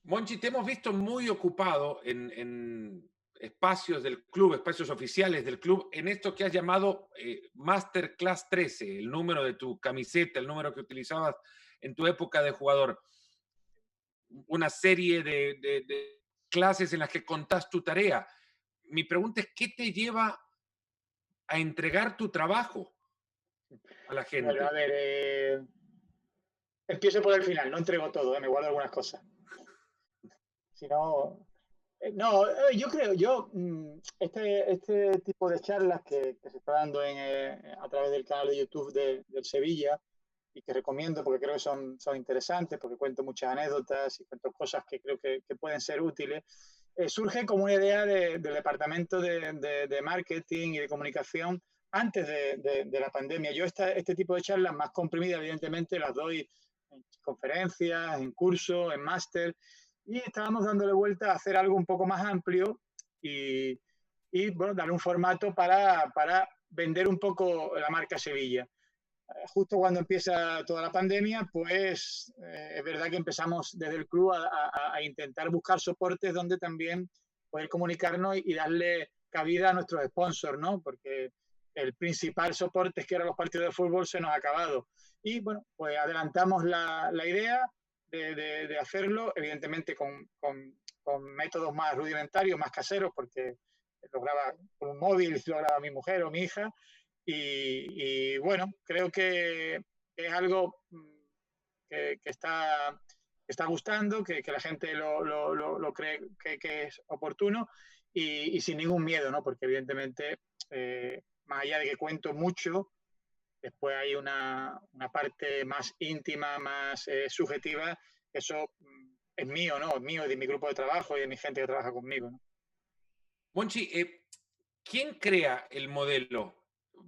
Monchi, te hemos visto muy ocupado en espacios del club, espacios oficiales del club, en esto que has llamado Masterclass 13, el número de tu camiseta, el número que utilizabas en tu época de jugador. Una serie de clases en las que contás tu tarea. Mi pregunta es, ¿qué te lleva a entregar tu trabajo a la Bueno, a gente? ver, empiezo por el final, no entrego todo, me guardo algunas cosas. Si no, no, yo creo, este tipo de charlas que se está dando a través del canal de YouTube del Sevilla y que recomiendo porque creo que son interesantes, porque cuento muchas anécdotas y cuento cosas que creo que pueden ser útiles, surge como una idea del departamento de marketing y de comunicación antes de la pandemia. Yo este tipo de charlas más comprimidas, evidentemente, las doy en conferencias, en cursos, en máster, y estábamos dándole vuelta a hacer algo un poco más amplio y, bueno, darle un formato para vender un poco la marca Sevilla. Justo cuando empieza toda la pandemia, pues es verdad que empezamos desde el club a intentar buscar soportes donde también poder comunicarnos y darle cabida a nuestros sponsors, ¿no? Porque el principal soporte, que eran los partidos de fútbol, se nos ha acabado. Y bueno, pues adelantamos la idea de hacerlo, evidentemente con métodos más rudimentarios, más caseros, porque lo graba con un móvil, lo graba mi mujer o mi hija, bueno, creo que es algo que está gustando, que la gente lo cree que es oportuno y sin ningún miedo, ¿no? Porque evidentemente, más allá de que cuento mucho, después hay una parte más íntima, más subjetiva, eso es mío, ¿no? Es mío, de mi grupo de trabajo y de mi gente que trabaja conmigo, ¿no? Monchi, ¿quién crea el modelo?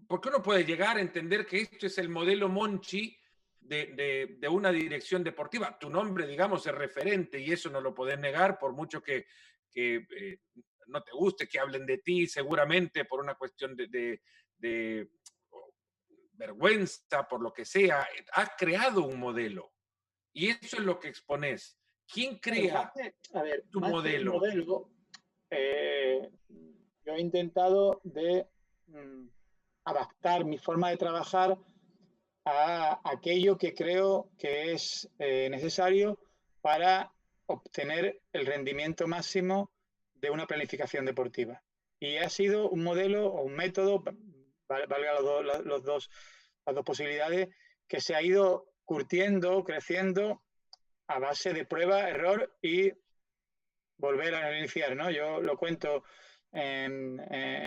Porque uno puede llegar a entender que esto es el modelo Monchi de una dirección deportiva. Tu nombre, digamos, es referente y eso no lo podés negar por mucho que no te guste, que hablen de ti, seguramente por una cuestión de vergüenza, por lo que sea. Has creado un modelo y eso es lo que exponés. ¿Quién Bueno, crea tu más que un modelo? modelo, eh, yo he intentado de mm, adaptar mi forma de trabajar a aquello que creo que es necesario para obtener el rendimiento máximo de una planificación deportiva. Y ha sido un modelo o un método, valga las dos posibilidades, que se ha ido curtiendo, creciendo a base de prueba, error y volver a iniciar, ¿no? Yo lo cuento en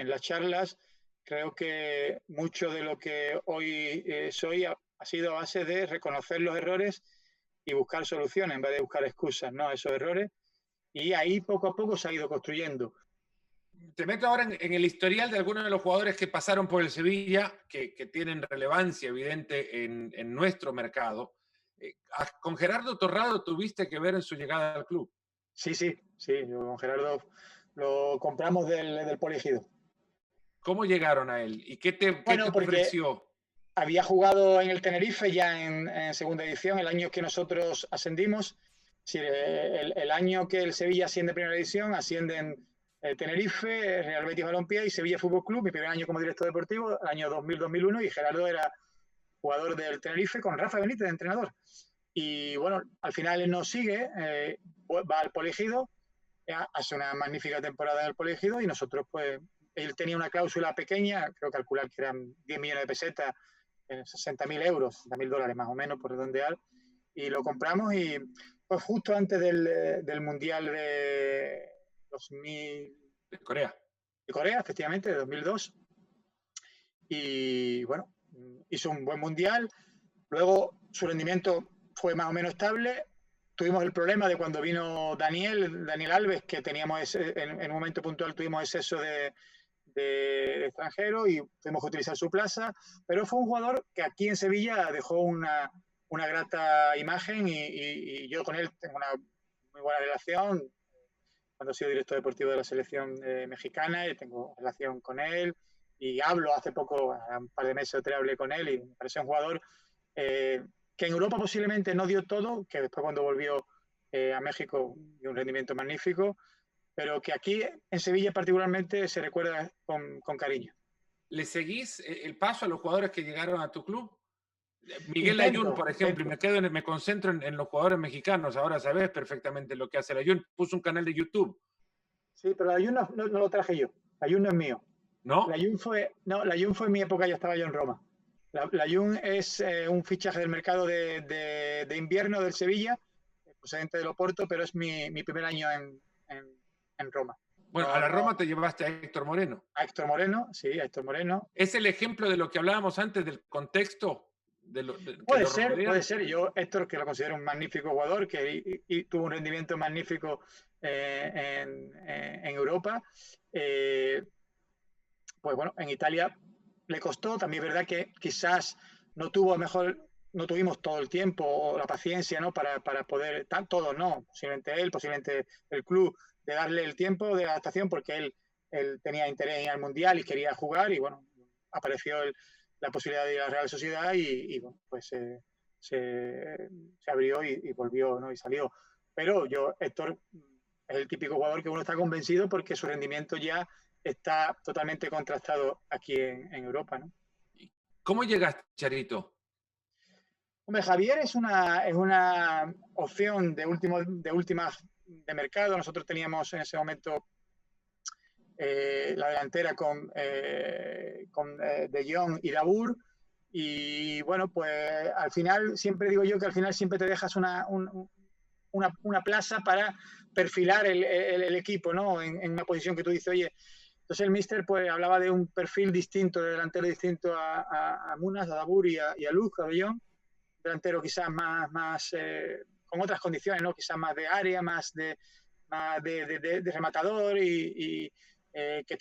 las charlas. Creo que mucho de lo que hoy soy ha sido a base de reconocer los errores y buscar soluciones en vez de buscar excusas, ¿no? A esos errores. Y ahí poco a poco se ha ido construyendo. Te meto ahora en el historial de algunos de los jugadores que pasaron por el Sevilla, que tienen relevancia evidente en nuestro mercado. Con Gerardo Torrado tuviste que ver en su llegada al club. Sí, sí, sí. Yo con Gerardo lo compramos del Poligido. ¿Cómo llegaron a él? ¿Y qué te Bueno, porque ofreció? había jugado en el Tenerife ya en segunda edición, el año que nosotros ascendimos. Sí, el año que el Sevilla asciende a primera edición, ascienden Tenerife, Real Betis Balompié y Sevilla Fútbol Club, mi primer año como director deportivo, el año 2000-2001, y Gerardo era jugador del Tenerife con Rafa Benítez de entrenador. Y bueno, al final él nos sigue, va al Poligido, hace una magnífica temporada en el Poligido y nosotros pues, él tenía una cláusula pequeña, creo calcular que eran 10 millones de pesetas, 60.000 euros, 60.000 dólares más o menos por redondear, y lo compramos y pues justo antes del Mundial de 2000, De Corea. de Corea, efectivamente, de 2002, y bueno, hizo un buen Mundial, luego su rendimiento fue más o menos estable. Tuvimos el problema de cuando vino Daniel Alves, que teníamos en un momento puntual tuvimos exceso de extranjero y tuvimos que utilizar su plaza, pero fue un jugador que aquí en Sevilla dejó una grata imagen y yo con él tengo una muy buena relación. Cuando he sido director deportivo de la selección mexicana, y tengo relación con él y hablo hace poco, un par de meses o tres hablé con él y me parece un jugador que en Europa posiblemente no dio todo, que después cuando volvió a México y un rendimiento magnífico, pero que aquí en Sevilla particularmente se recuerda con cariño. ¿Le seguís el paso a los jugadores que llegaron a tu club? Miguel Layún, Intento, por ejemplo, y intento. me concentro en los jugadores mexicanos. Ahora sabes perfectamente lo que hace Layún. Puso un canal de YouTube, Sí, pero la Jun no lo traje yo. La Jun no es mío. La ¿no? Jun fue, no, la Jun fue en mi época, ya estaba yo en Roma. La Jun es un fichaje del mercado de invierno del Sevilla, procedente del Oporto, pero es mi primer año en Roma. Bueno, a No, la no, Roma te llevaste a Héctor Moreno. a Héctor Moreno, sí, a Héctor Moreno. ¿Es el ejemplo de lo que hablábamos antes del contexto que Puede lo ser, puede rodea? ser. Yo, Héctor, que lo considero un magnífico jugador, y tuvo un rendimiento magnífico en Europa, pues bueno, en Italia le costó. También es verdad que quizás no tuvo mejor, no tuvimos todo el tiempo o la paciencia, ¿no? Para poder, todos no, posiblemente él, posiblemente el club, de darle el tiempo de adaptación, porque él tenía interés en el Mundial y quería jugar, y bueno, apareció la posibilidad de ir a la Real Sociedad y bueno, pues se abrió y volvió, ¿no? Y salió. Pero yo, Héctor, es el típico jugador que uno está convencido porque su rendimiento ya está totalmente contrastado aquí en Europa, ¿no? ¿Cómo llegaste, Charito? Hombre, Javier es una opción de mercado. Nosotros teníamos en ese momento la delantera con De Jong y Dabur. Y bueno, pues al final, siempre digo yo que al final siempre te dejas una plaza para perfilar el equipo, ¿no? En una posición que tú dices, oye, entonces el míster pues hablaba de un perfil distinto, de delantero distinto a Munas, a Dabur y a Luz, a De Jong, delantero quizás más con otras condiciones, ¿no? Quizás más de área, más de rematador y que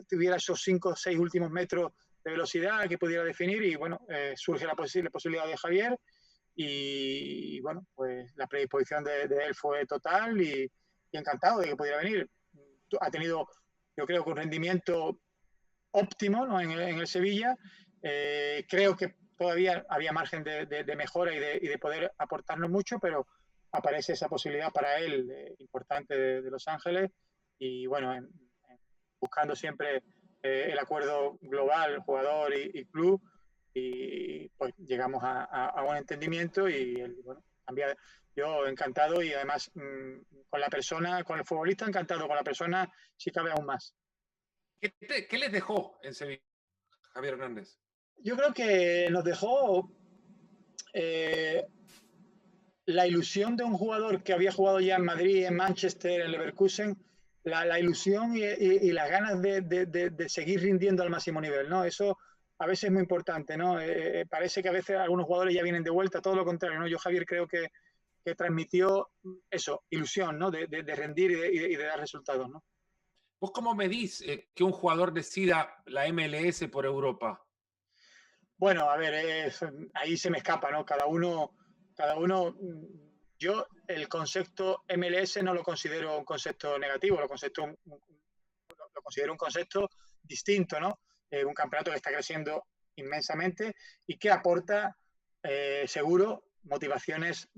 tuviera esos 5 o 6 últimos metros de velocidad que pudiera definir. Y bueno, surge la posibilidad de Javier y bueno, pues la predisposición de él fue total y encantado de que pudiera venir. Ha tenido, yo creo, que un rendimiento óptimo, ¿no? en el Sevilla. Creo que todavía había margen de mejora y de poder aportarnos mucho, pero aparece esa posibilidad para él importante de Los Ángeles y bueno, buscando siempre el acuerdo global, jugador y club, y pues llegamos a un entendimiento y bueno, cambia. Yo encantado y además con la persona, con el futbolista encantado, con la persona si cabe aún más. ¿Qué les dejó en Sevilla, Javier Hernández? Yo creo que nos dejó la ilusión de un jugador que había jugado ya en Madrid, en Manchester, en Leverkusen, la ilusión y las ganas de seguir rindiendo al máximo nivel, ¿no? Eso a veces es muy importante, ¿no? Parece que a veces algunos jugadores ya vienen de vuelta, todo lo contrario, ¿no? Yo, Javier, creo que transmitió eso, ilusión, ¿no? De rendir y de dar resultados, ¿no? ¿Vos cómo medís que un jugador decida la MLS por Europa? Bueno, a ver, ahí se me escapa, ¿no? Cada uno, yo el concepto MLS no lo considero un concepto negativo, lo considero un concepto distinto, ¿no? Un campeonato que está creciendo inmensamente y que aporta, seguro, motivaciones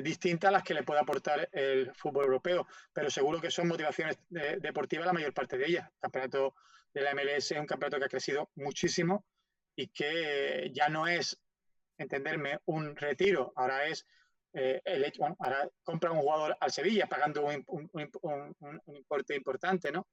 distintas a las que le puede aportar el fútbol europeo, pero seguro que son motivaciones deportivas la mayor parte de ellas. El campeonato de la MLS es un campeonato que ha crecido muchísimo y que ya no es, entenderme, un retiro, ahora es bueno, ahora compra un jugador al Sevilla pagando un importe importante, ¿no?